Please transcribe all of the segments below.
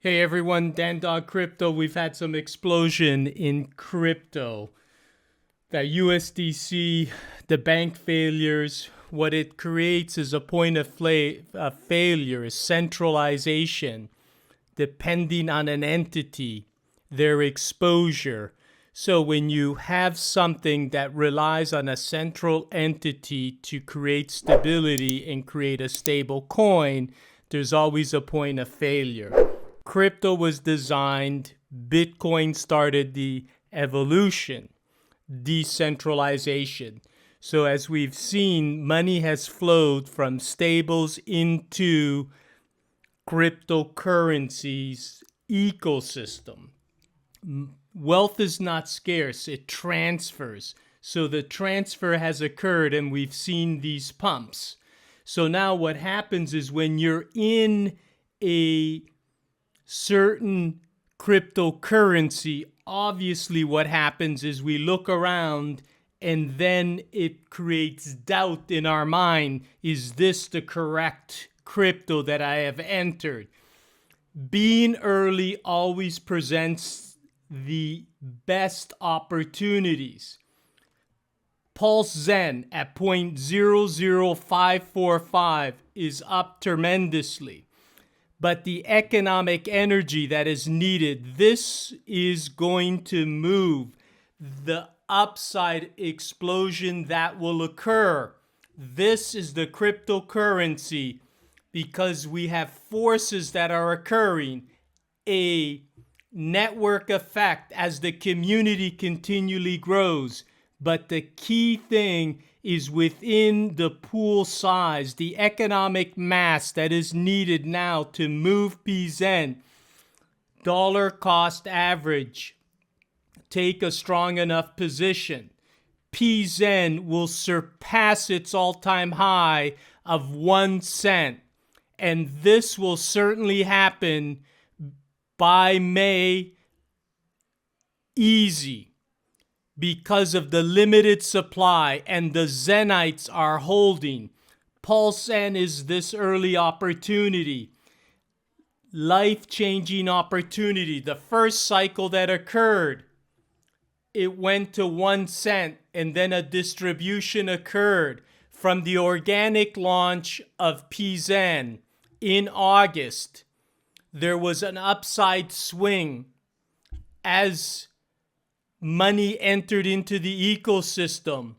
Hey everyone, Dan Dog Crypto. We've had some explosion in crypto. That USDC, the bank failures, what it creates is a point of failure, is centralization, depending on an entity, their exposure. So when you have something that relies on a central entity to create stability and create a stable coin, there's always a point of failure. Crypto was designed, Bitcoin started the evolution, decentralization. So as we've seen, money has flowed from stables into cryptocurrencies ecosystem. Wealth is not scarce, it transfers. So the transfer has occurred and we've seen these pumps. So now what happens is when you're in a certain cryptocurrency, obviously what happens is we look around and then it creates doubt in our mind. Is this the correct crypto that I have entered? Being early always presents the best opportunities. PULSECHAin at 0.00545 is up tremendously. But the economic energy that is needed, this is going to move the upside explosion that will occur. This is the cryptocurrency because we have forces that are occurring, a network effect as the community continually grows. But the key thing is within the pool size, the economic mass that is needed now to move PZEN, dollar cost average, take a strong enough position. PZEN will surpass its all-time high of 1 cent. And this will certainly happen by May, easy, because of the limited supply and the Zenites are holding. PULSECHAin is this early opportunity, life-changing opportunity. The first cycle that occurred, it went to 1 cent and then a distribution occurred from the organic launch of PZEN in August. There was an upside swing as money entered into the ecosystem.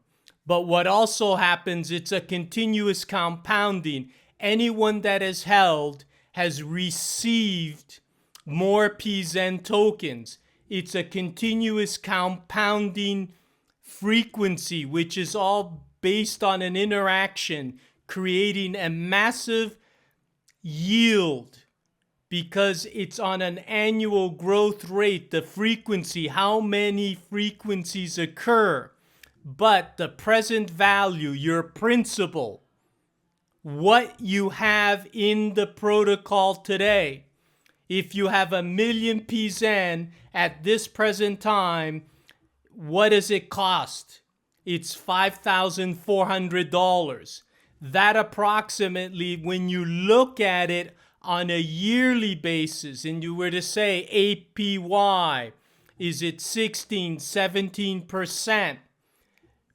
But what also happens, it's a continuous compounding. Anyone that has held has received more PZEN tokens. It's a continuous compounding frequency, which is all based on an interaction, creating a massive yield. Because it's on an annual growth rate, the frequency, how many frequencies occur. But the present value, your principal, what you have in the protocol today. If you have 1 million PZEN at this present time, what does it cost? It's $5,400. That approximately, when you look at it on a yearly basis, and you were to say APY, is it 16, 17%?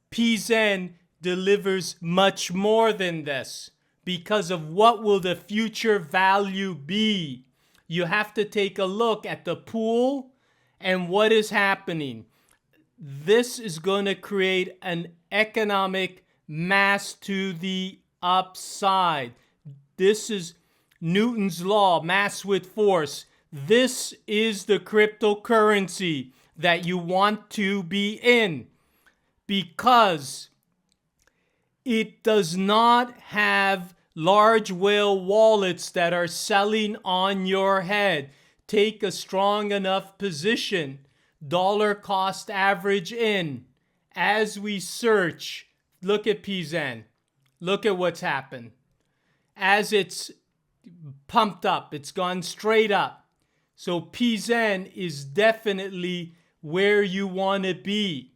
PZEN delivers much more than this because of what will the future value be. You have to take a look at the pool and what is happening. This is going to create an economic mass to the upside. This is Newton's law, mass with force. This is the cryptocurrency that you want to be in because it does not have large whale wallets that are selling on your head. Take a strong enough position. Dollar cost average in. As we search, look at PZEN. Look at what's happened. As it's pumped up, it's gone straight up. So PZEN is definitely where you want to be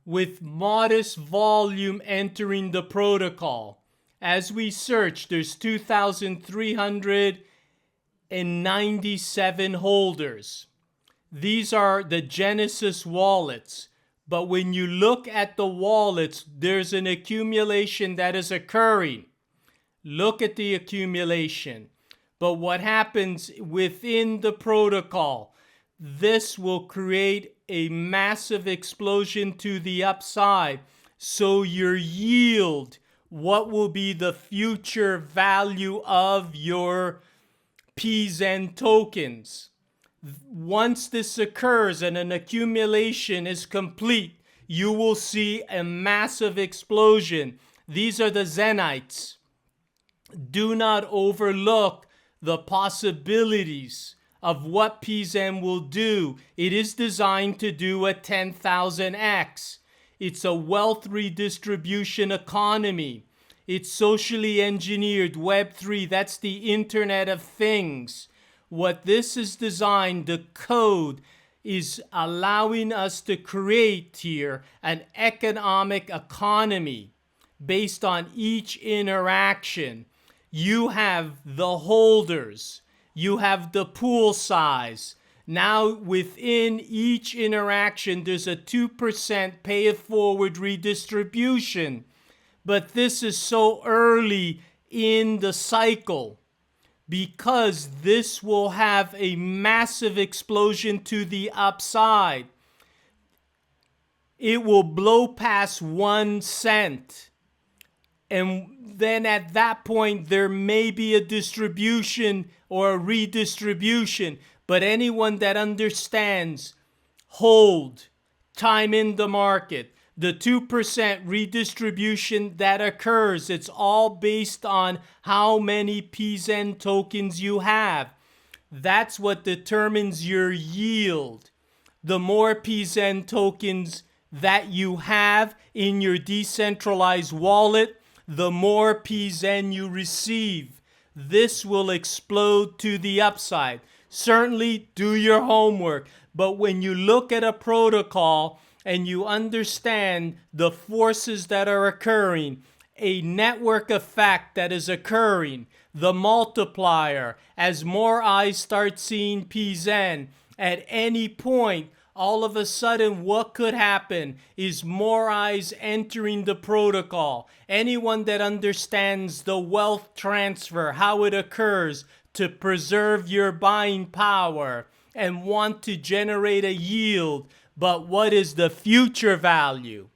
with modest volume entering the protocol. As we search, there's 2,300 197 holders. These are the Genesis wallets. But when you look at the wallets, there's an accumulation that is occurring. Look at the accumulation. But what happens within the protocol, this will create a massive explosion to the upside. So your yield, what will be the future value of your PZEN tokens? Once this occurs and an accumulation is complete, you will see a massive explosion. These are the Zenites. Do not overlook the possibilities of what PZEN will do. It is designed to do a 10,000x. It's a wealth redistribution economy. It's socially engineered Web3. That's the Internet of Things. What this is designed, the code, is allowing us to create here an economic economy based on each interaction. You have the holders. You have the pool size. Now within each interaction, there's a 2% pay it forward redistribution. But this is so early in the cycle because this will have a massive explosion to the upside. It will blow past 1 cent. And then at that point, there may be a distribution or a redistribution. But anyone that understands hold, time in the market, the 2% redistribution that occurs, it's all based on how many PZEN tokens you have. That's what determines your yield. The more PZEN tokens that you have in your decentralized wallet, the more PZEN you receive. This will explode to the upside. Certainly do your homework, but when you look at a protocol and you understand the forces that are occurring, a network effect that is occurring, the multiplier, as more eyes start seeing PZEN, at any point, all of a sudden, what could happen is more eyes entering the protocol. Anyone that understands the wealth transfer, how it occurs to preserve your buying power and want to generate a yield, but what is the future value?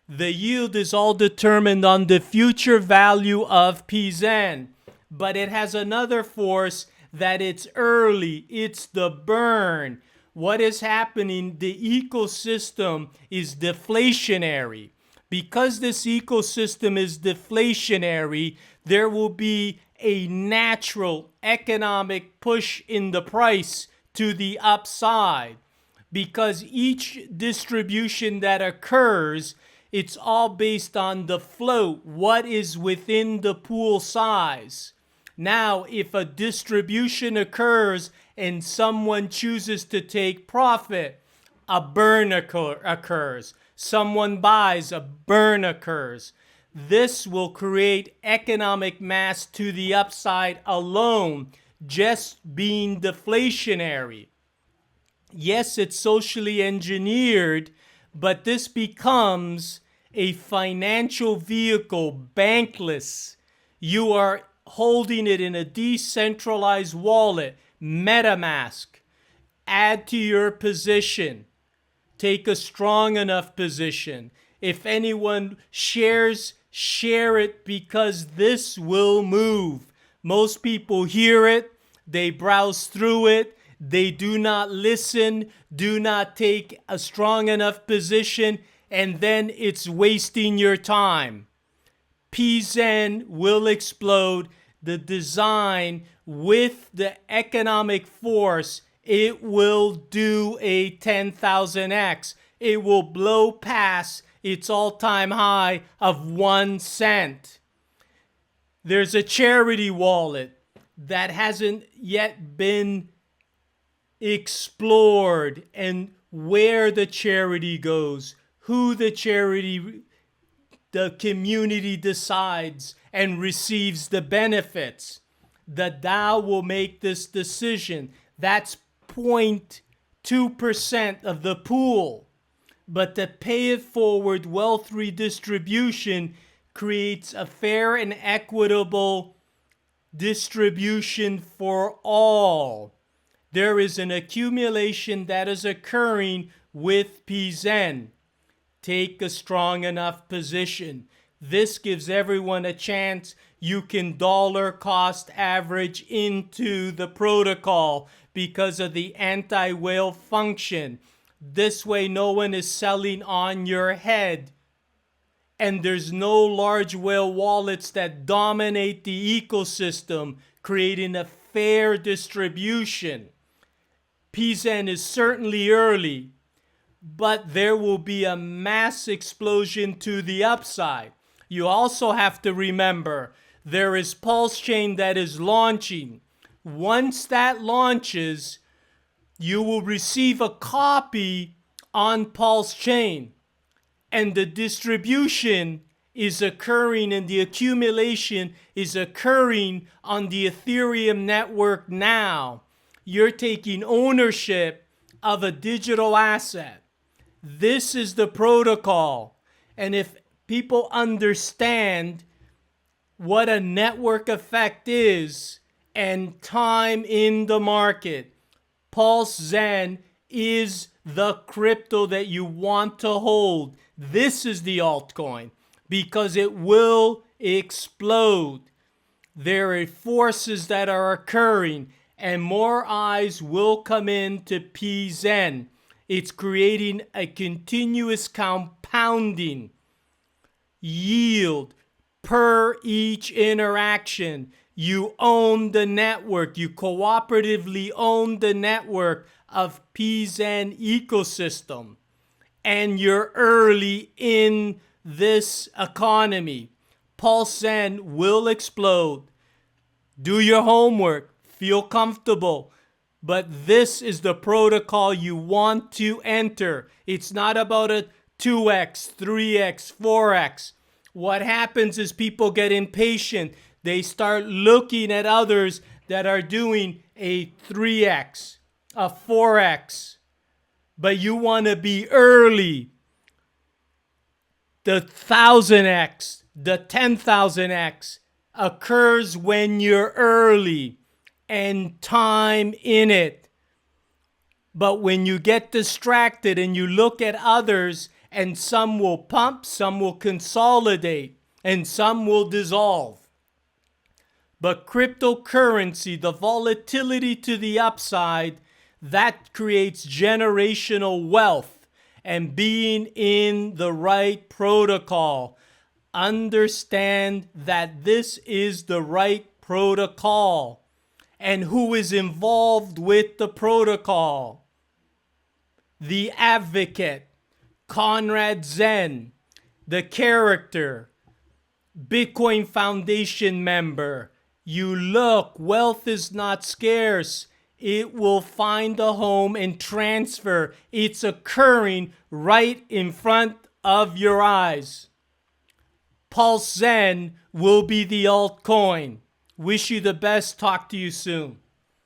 The yield is all determined on the future value of PZEN, but it has another force that it's early, it's the burn. What is happening? The ecosystem is deflationary. Because this ecosystem is deflationary, there will be a natural economic push in the price to the upside. Because each distribution that occurs, it's all based on the float, what is within the pool size. Now, if a distribution occurs and someone chooses to take profit, a burn occurs. Someone buys, a burn occurs. This will create economic mass to the upside alone, just being deflationary. Yes, it's socially engineered, but this becomes a financial vehicle, bankless. You are holding it in a decentralized wallet, MetaMask. Add to your position. Take a strong enough position. If anyone shares, share it because this will move. Most people hear it, they browse through it, they do not listen, do not take a strong enough position, and then it's wasting your time. PZEN will explode. The design with the economic force, it will do a 10,000x. It will blow past its all-time high of 1 cent. There's a charity wallet that hasn't yet been explored, and where the charity goes, who the community decides and receives the benefits. The Dow will make this decision. That's 0.2% of the pool. But the pay it forward wealth redistribution creates a fair and equitable distribution for all. There is an accumulation that is occurring with PZEN. Take a strong enough position. This gives everyone a chance. You can dollar cost average into the protocol because of the anti-whale function. This way, no one is selling on your head. And there's no large whale wallets that dominate the ecosystem, creating a fair distribution. PZEN is certainly early, but there will be a mass explosion to the upside. You also have to remember there is PULSECHAIN that is launching. Once that launches, you will receive a copy on PULSECHAIN, and the distribution is occurring and the accumulation is occurring on the Ethereum network now. You're taking ownership of a digital asset. This is the protocol. And if people understand what a network effect is and time in the market, PULSECHAIN is the crypto that you want to hold. This is the altcoin because it will explode. There are forces that are occurring and more eyes will come into PZEN. It's creating a continuous compounding yield per each interaction. You own the network. You cooperatively own the network of PZEN ecosystem. And you're early in this economy. PULSECHAIN will explode. Do your homework. Feel comfortable. But this is the protocol you want to enter. It's not about a 2x, 3x, 4x. What happens is people get impatient. They start looking at others that are doing a 3x, a 4x. But you want to be early. The 1000x, the 10,000x occurs when you're early and time in it. But when you get distracted and you look at others, and some will pump, some will consolidate, and some will dissolve. But cryptocurrency, the volatility to the upside, that creates generational wealth. And being in the right protocol, understand that this is the right protocol. And who is involved with the protocol? The advocate, Conrad Zen, the character, Bitcoin Foundation member. You look, wealth is not scarce. It will find a home and transfer. It's occurring right in front of your eyes. PULSECHAIN will be the altcoin. Wish you the best. Talk to you soon.